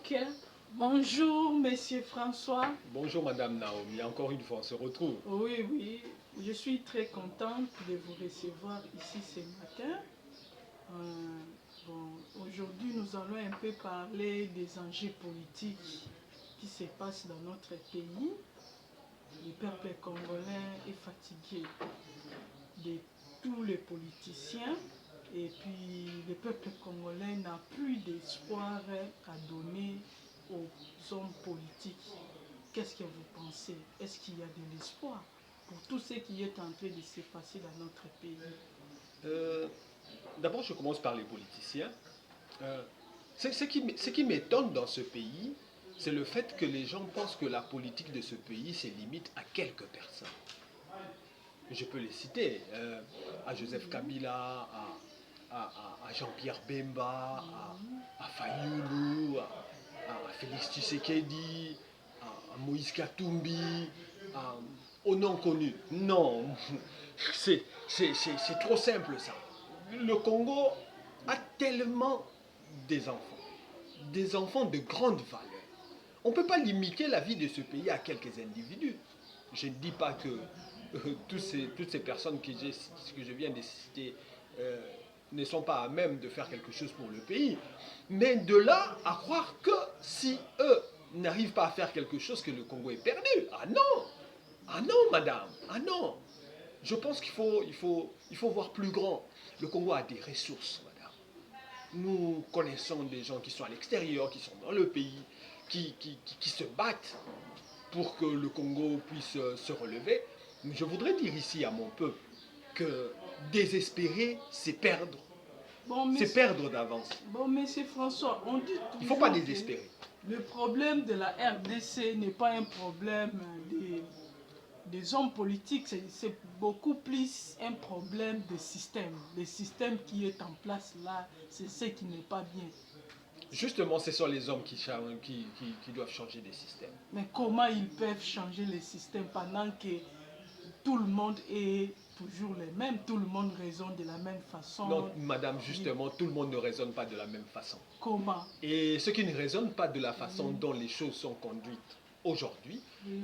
Ok. Bonjour, Monsieur François. Bonjour Madame Naomi, encore une fois on se retrouve. Oui, oui, je suis très contente de vous recevoir ici ce matin. Aujourd'hui, nous allons un peu parler des enjeux politiques qui se passent dans notre pays. Le peuple congolais est fatigué de tous les politiciens et puis le peuple congolais n'a plus d'espoir à donner aux hommes politiques. Qu'est-ce que vous pensez? Est-ce qu'il y a de l'espoir pour tout ce qui est en train de se passer dans notre pays? D'abord je commence par les politiciens. Ce qui m'étonne dans ce pays, c'est le fait que les gens pensent que la politique de ce pays se limite à quelques personnes. Je peux les citer, à Joseph Kabila, à Jean-Pierre Bemba, à Fayoulou, à Félix Tshisekedi, à Moïse Katumbi, au non connu. Non, c'est trop simple ça. Le Congo a tellement des enfants de grande valeur. On ne peut pas limiter la vie de ce pays à quelques individus. Je ne dis pas que toutes ces personnes que je viens de citer ne sont pas à même de faire quelque chose pour le pays. Mais de là à croire que si eux n'arrivent pas à faire quelque chose, que le Congo est perdu. Ah non! Ah non, madame! Ah non! Je pense qu'il faut voir plus grand. Le Congo a des ressources, madame. Nous connaissons des gens qui sont à l'extérieur, qui sont dans le pays, qui se battent pour que le Congo puisse se relever. Je voudrais dire ici à mon peuple que désespérer, c'est perdre. C'est perdre d'avance. Bon, monsieur François, on dit toujours Il ne faut pas désespérer. Le problème de la RDC n'est pas un problème des hommes politiques, c'est beaucoup plus un problème de système. Le système qui est en place là, c'est ce qui n'est pas bien. Justement, ce sont les hommes qui doivent changer des systèmes. Mais comment ils peuvent changer les systèmes pendant que tout le monde est toujours les mêmes, tout le monde raisonne de la même façon? Non, madame, justement, tout le monde ne raisonne pas de la même façon. Comment? Et ceux qui ne raisonnent pas de la façon dont les choses sont conduites aujourd'hui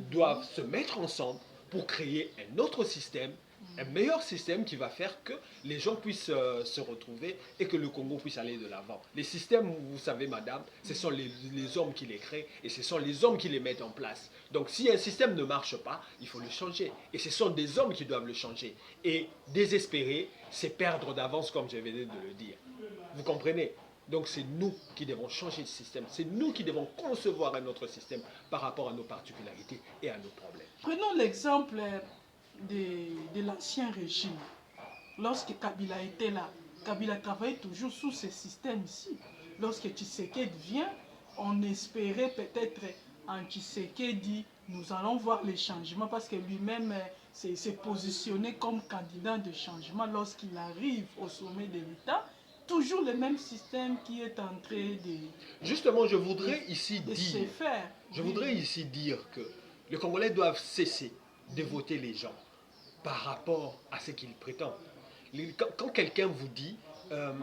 doivent se mettre ensemble pour créer un autre système, un meilleur système qui va faire que les gens puissent se retrouver et que le Congo puisse aller de l'avant. Les systèmes, vous savez madame, ce sont les hommes qui les créent et ce sont les hommes qui les mettent en place. Donc si un système ne marche pas, il faut le changer. Et ce sont des hommes qui doivent le changer. Et désespérer, c'est perdre d'avance comme je venais de le dire. Vous comprenez? Donc c'est nous qui devons changer de système, c'est nous qui devons concevoir un autre système par rapport à nos particularités et à nos problèmes. Prenons l'exemple de l'ancien régime. Lorsque Kabila était là, Kabila travaillait toujours sous ce système ici. Lorsque Tshisekedi vient, on espérait peut-être en Tshisekedi, nous allons voir les changements parce que lui-même s'est positionné comme candidat de changement lorsqu'il arrive au sommet de l'État. Toujours le même système qui est en train de... Justement, je voudrais ici dire que les Congolais doivent cesser de voter les gens par rapport à ce qu'ils prétendent. Quand quelqu'un vous dit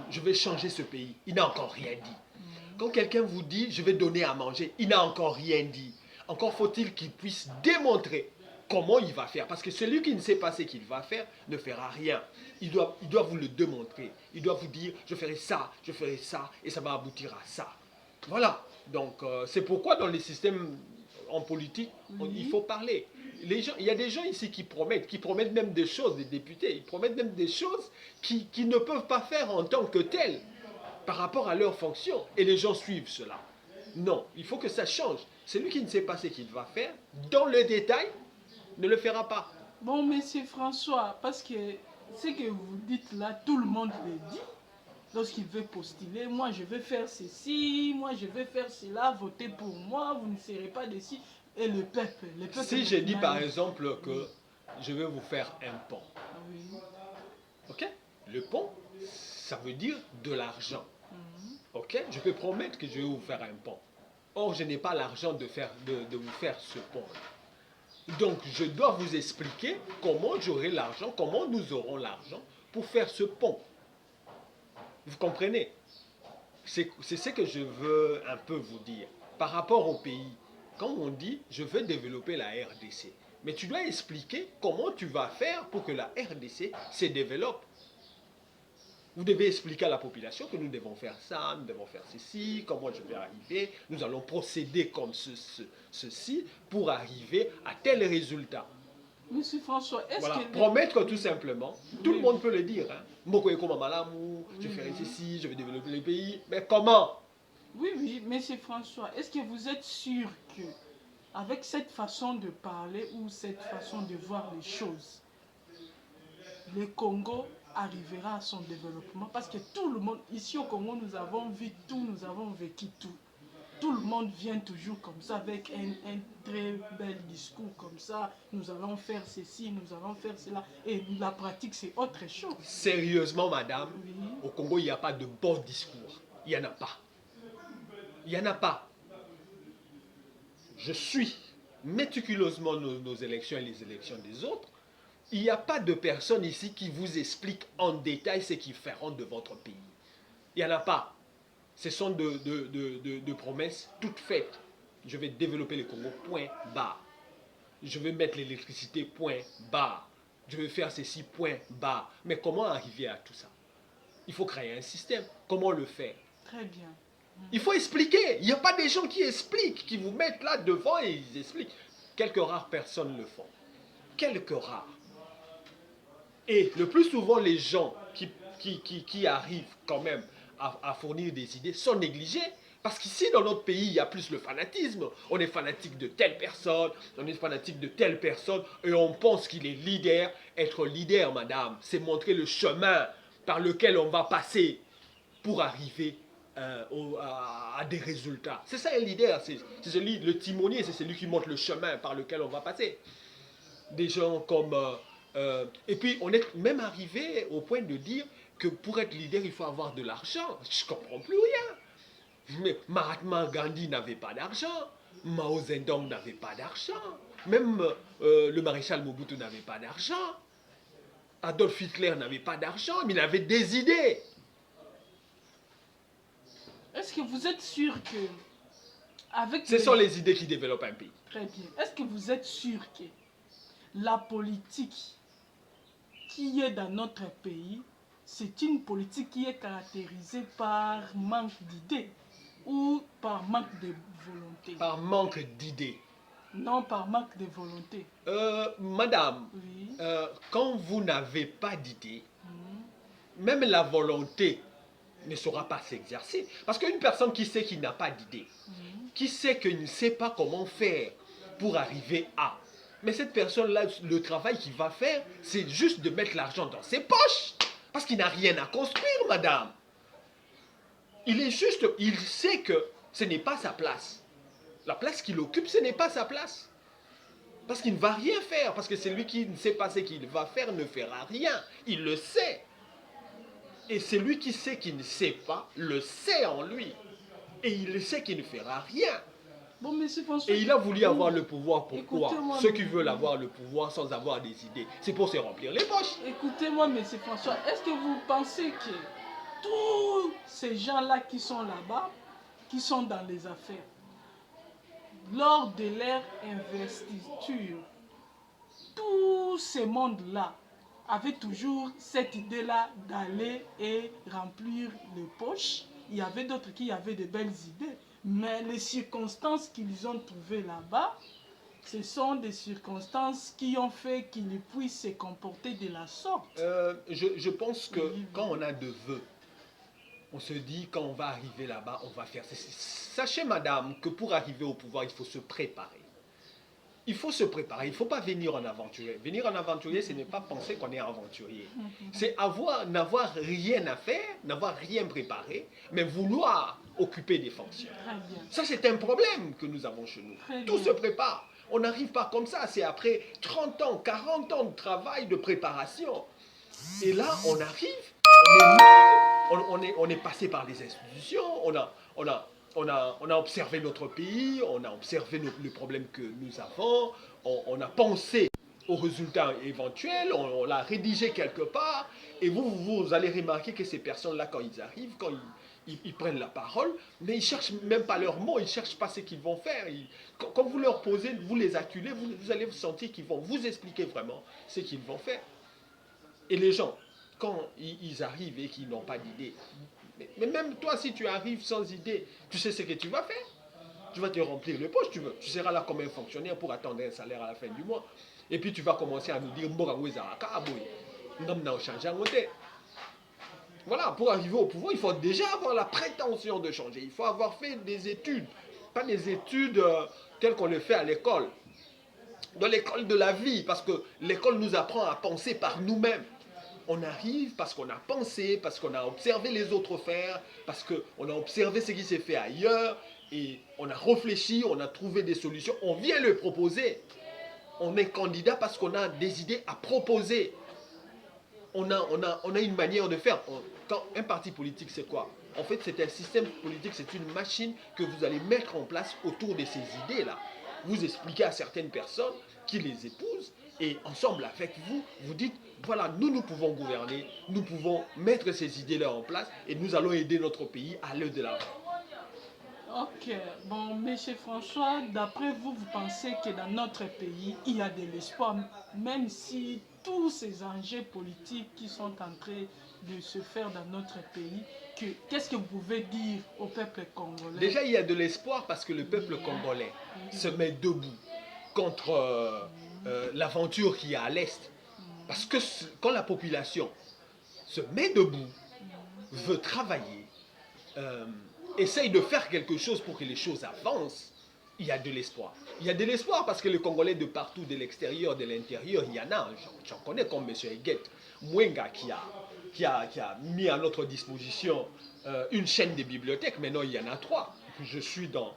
je vais changer ce pays, il n'a encore rien dit. Quand quelqu'un vous dit je vais donner à manger, il n'a encore rien dit. Encore faut-il qu'il puisse démontrer comment il va faire. Parce que celui qui ne sait pas ce qu'il va faire ne fera rien. Il doit vous le démontrer. Il doit vous dire, je ferai ça, et ça va aboutir à ça. Voilà. Donc, c'est pourquoi dans les systèmes en politique, il faut parler. Il y a des gens ici qui promettent même des choses, des députés, ils promettent même des choses qu'ils ne peuvent pas faire en tant que tels par rapport à leur fonction. Et les gens suivent cela. Non, il faut que ça change. Celui qui ne sait pas ce qu'il va faire, dans le détail, ne le fera pas. Bon, monsieur François, parce que ce que vous dites là, tout le monde le dit. Lorsqu'il veut postuler, moi je vais faire ceci, moi je vais faire cela, votez pour moi, vous ne serez pas dessus. Et le peuple si je dis par exemple que je vais vous faire un pont, oui. Ok? Le pont, ça veut dire de l'argent. Ok? Je peux promettre que je vais vous faire un pont. Or, je n'ai pas l'argent de vous faire ce pont. Donc, je dois vous expliquer comment j'aurai l'argent, comment nous aurons l'argent pour faire ce pont. Vous comprenez? C'est ce que je veux un peu vous dire. par rapport au pays, quand on dit je veux développer la RDC, mais tu dois expliquer comment tu vas faire pour que la RDC se développe. Vous devez expliquer à la population que nous devons faire ça, nous devons faire ceci, comment je vais arriver, nous allons procéder comme ceci pour arriver à tel résultat. Monsieur François, est-ce Voilà, que... promettre tout simplement, tout le Oui. monde peut le dire. Hein. Je ferai ceci, je vais développer le pays, mais comment? Oui, oui, monsieur François, est-ce que vous êtes sûr que, avec cette façon de parler ou cette façon de voir les choses, le Congo arrivera à son développement? Parce que tout le monde, ici au Congo, nous avons vu tout, nous avons vécu tout. Tout le monde vient toujours comme ça, avec un très bel discours comme ça. Nous allons faire ceci, nous allons faire cela. Et la pratique, c'est autre chose. Sérieusement, madame, Oui. au Congo, il n'y a pas de bon discours. Il n'y en a pas. Il n'y en a pas. Je suis méticuleusement nos élections et les élections des autres. Il n'y a pas de personne ici qui vous explique en détail ce qu'ils feront de votre pays. Il n'y en a pas. Ce sont de promesses toutes faites. Je vais développer le Congo, point barre. Je vais mettre l'électricité, point barre. Je vais faire ceci, point barre. Mais comment arriver à tout ça? Il faut créer un système. Comment le faire? Très bien. Il faut expliquer. Il n'y a pas des gens qui expliquent, qui vous mettent là devant et ils expliquent. Quelques rares personnes le font. Quelques rares. Et le plus souvent, les gens qui arrivent quand même à fournir des idées sont négligés. Parce qu'ici, dans notre pays, il y a plus le fanatisme. On est fanatique de telle personne, on est fanatique de telle personne, et on pense qu'il est leader. Être leader, madame, c'est montrer le chemin par lequel on va passer pour arriver à des résultats. C'est ça un leader, c'est le timonier, c'est celui qui montre le chemin par lequel on va passer. Des gens comme... et puis, on est même arrivé au point de dire que pour être leader, il faut avoir de l'argent. Je ne comprends plus rien. Mais Mahatma Gandhi n'avait pas d'argent. Mao Zedong n'avait pas d'argent. Même le maréchal Mobutu n'avait pas d'argent. Adolf Hitler n'avait pas d'argent, mais il avait des idées. Est-ce que vous êtes sûr que... avec Ce sont les idées qui développent un pays. Très bien. Est-ce que vous êtes sûr que la politique qui est dans notre pays, c'est une politique qui est caractérisée par manque d'idées ou par manque de volonté? Par manque d'idées. Non, par manque de volonté. Madame, Oui. quand vous n'avez pas d'idées, Mhm. même la volonté ne saura pas s'exercer. Parce qu'une personne qui sait qu'il n'a pas d'idée, qui sait qu'il ne sait pas comment faire pour arriver à... Mais cette personne-là, le travail qu'il va faire, c'est juste de mettre l'argent dans ses poches. Parce qu'il n'a rien à construire, madame. Il est juste... Il sait que ce n'est pas sa place. La place qu'il occupe, ce n'est pas sa place. Parce qu'il ne va rien faire. Parce que celui qui ne sait pas ce qu'il va faire ne fera rien. Il le sait. Et celui qui sait qu'il ne sait pas, le sait en lui. Et il sait qu'il ne fera rien. Bon, monsieur François... Et il a voulu avoir le pouvoir. Pourquoi? Écoutez-moi, Ceux qui veulent avoir le pouvoir sans avoir des idées, c'est pour se remplir les poches. Écoutez-moi, monsieur François, est-ce que vous pensez que tous ces gens-là qui sont là-bas, qui sont dans les affaires, lors de leur investiture, tout ce monde-là avait toujours cette idée-là d'aller et remplir les poches? Il y avait d'autres qui avaient de belles idées, mais les circonstances qu'ils ont trouvées là-bas, ce sont des circonstances qui ont fait qu'ils puissent se comporter de la sorte. Je pense que Oui. quand on a de vœux, on se dit quand on va arriver là-bas, on va faire ceci. Sachez, madame, que pour arriver au pouvoir, il faut se préparer. Il faut se préparer, il ne faut pas venir en aventurier. Venir en aventurier, ce n'est pas penser qu'on est aventurier. C'est n'avoir rien à faire, n'avoir rien préparé, mais vouloir occuper des fonctions. Très bien. Ça, c'est un problème que nous avons chez nous. Très Tout bien. se prépare. On n'arrive pas comme ça. C'est après 30 ans, 40 ans de travail, de préparation. Et là, on arrive, on est passé par les institutions, on a observé notre pays, on a observé les problèmes que nous avons, on a pensé aux résultats éventuels, on l'a rédigé quelque part, et vous allez remarquer que ces personnes-là, quand ils arrivent, quand ils prennent la parole, mais ils ne cherchent même pas leurs mots, ils ne cherchent pas ce qu'ils vont faire. Quand vous leur posez, vous les acculez, vous allez vous sentir qu'ils vont vous expliquer vraiment ce qu'ils vont faire. Et les gens, quand ils arrivent et qu'ils n'ont pas d'idée, mais même toi, si tu arrives sans idée, tu sais ce que tu vas faire. Tu vas te remplir les poches, tu seras là comme un fonctionnaire pour attendre un salaire à la fin du mois. Et puis tu vas commencer à nous dire, voilà, pour arriver au pouvoir, il faut déjà avoir la prétention de changer. Il faut avoir fait des études, pas des études telles qu'on les fait à l'école. Dans l'école de la vie, parce que l'école nous apprend à penser par nous-mêmes. On arrive parce qu'on a pensé, parce qu'on a observé les autres faire, parce qu'on a observé ce qui s'est fait ailleurs, et on a réfléchi, on a trouvé des solutions, on vient le proposer. On est candidat parce qu'on a des idées à proposer. On a une manière de faire. Quand un parti politique, c'est quoi? En fait, c'est un système politique, c'est une machine que vous allez mettre en place autour de ces idées-là. Vous expliquez à certaines personnes qui les épousent et ensemble avec vous, vous dites, voilà, nous pouvons gouverner, nous pouvons mettre ces idées-là en place et nous allons aider notre pays à aller de l'avant. Ok, bon, Monsieur François, d'après vous, vous pensez que dans notre pays, il y a de l'espoir, même si tous ces enjeux politiques qui sont en train de se faire dans notre pays, qu'est-ce que vous pouvez dire au peuple congolais? Déjà, il y a de l'espoir parce que le peuple congolais se met debout contre l'aventure qui est à l'Est. Parce que quand la population se met debout, veut travailler, essaye de faire quelque chose pour que les choses avancent, il y a de l'espoir. Il y a de l'espoir parce que les Congolais de partout, de l'extérieur, de l'intérieur, il y en a. J'en connais comme M. Eguet Mwenga qui a mis à notre disposition une chaîne de bibliothèques. Maintenant, il y en a 3. Je suis dans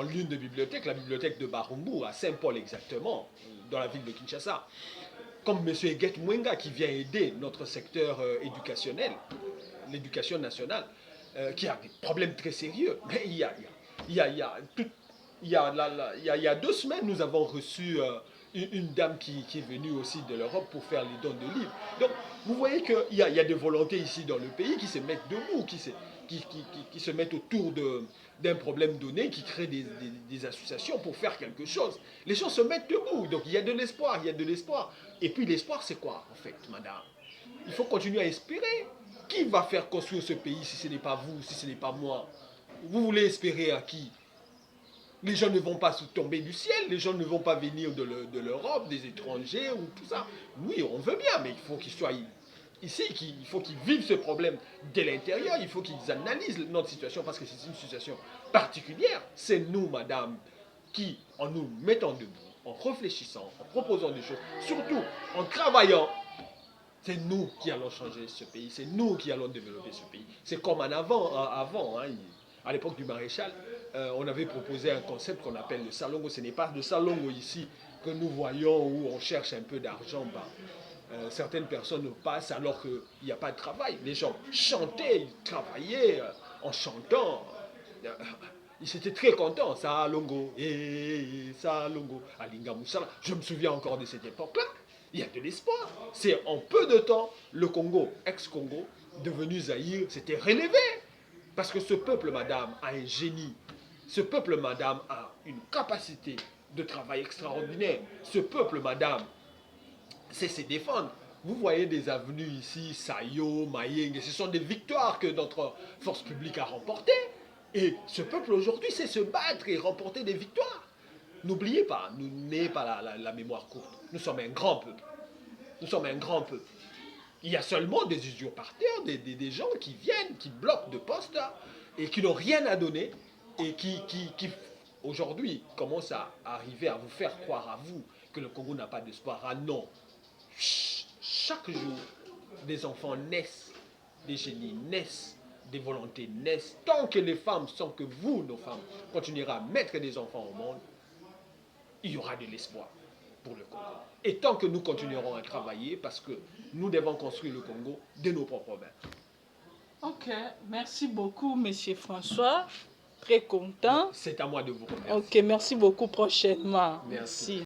l'une des bibliothèques, la bibliothèque de Barumbu, à Saint-Paul exactement, dans la ville de Kinshasa. Comme M. Eguet Mwenga qui vient aider notre secteur éducationnel, l'éducation nationale, qui a des problèmes très sérieux. Mais il y a 2 semaines, nous avons reçu une dame qui est venue aussi de l'Europe pour faire les dons de livres. Donc, vous voyez qu'il y a des volontés ici dans le pays qui se mettent debout, qui se mettent autour d'un problème donné, qui créent des associations pour faire quelque chose. Les gens se mettent debout, donc il y a de l'espoir, il y a de l'espoir. Et puis l'espoir, c'est quoi, en fait, madame? Il faut continuer à espérer. Qui va faire construire ce pays si ce n'est pas vous, si ce n'est pas moi? Vous voulez espérer à qui? Les gens ne vont pas tomber du ciel, les gens ne vont pas venir de l'Europe, des étrangers ou tout ça. Oui, on veut bien, mais il faut qu'ils soient ici, il faut qu'ils vivent ce problème de l'intérieur, il faut qu'ils analysent notre situation parce que c'est une situation particulière. C'est nous, madame, qui, en nous mettant debout, en réfléchissant, en proposant des choses, surtout en travaillant, c'est nous qui allons changer ce pays, c'est nous qui allons développer ce pays. C'est comme avant hein, à l'époque du maréchal, on avait proposé un concept qu'on appelle le salongo. Ce n'est pas le salongo ici que nous voyons où on cherche un peu d'argent. Certaines personnes passent alors qu'il n'y a pas de travail. Les gens chantaient, ils travaillaient en chantant. Ils étaient très contents. Salongo, salongo, alinga moussala. Je me souviens encore de cette époque-là. Il y a de l'espoir. C'est en peu de temps, le Congo, ex-Congo, devenu Zaïre, s'était relevé. Parce que ce peuple, madame, a un génie. Ce peuple, madame, a une capacité de travail extraordinaire. Ce peuple, madame, sait se défendre. Vous voyez des avenues ici, Sayo, Mayeng, ce sont des victoires que notre force publique a remportées. Et ce peuple aujourd'hui sait se battre et remporter des victoires. N'oubliez pas, nous n'ayez pas la mémoire courte. Nous sommes un grand peuple. Nous sommes un grand peuple. Il y a seulement des usurpateurs, des gens qui viennent, qui bloquent de postes et qui n'ont rien à donner et qui aujourd'hui commencent à arriver à vous faire croire à vous que le Congo n'a pas d'espoir. Ah non. Chaque jour, des enfants naissent, des génies naissent, des volontés naissent. Tant que les femmes, sans que vous, nos femmes, continuerez à mettre des enfants au monde, il y aura de l'espoir pour le Congo. Et tant que nous continuerons à travailler, parce que nous devons construire le Congo de nos propres mains. Ok, merci beaucoup, Monsieur François. Très content. C'est à moi de vous remercier. Ok, merci beaucoup prochainement. Merci.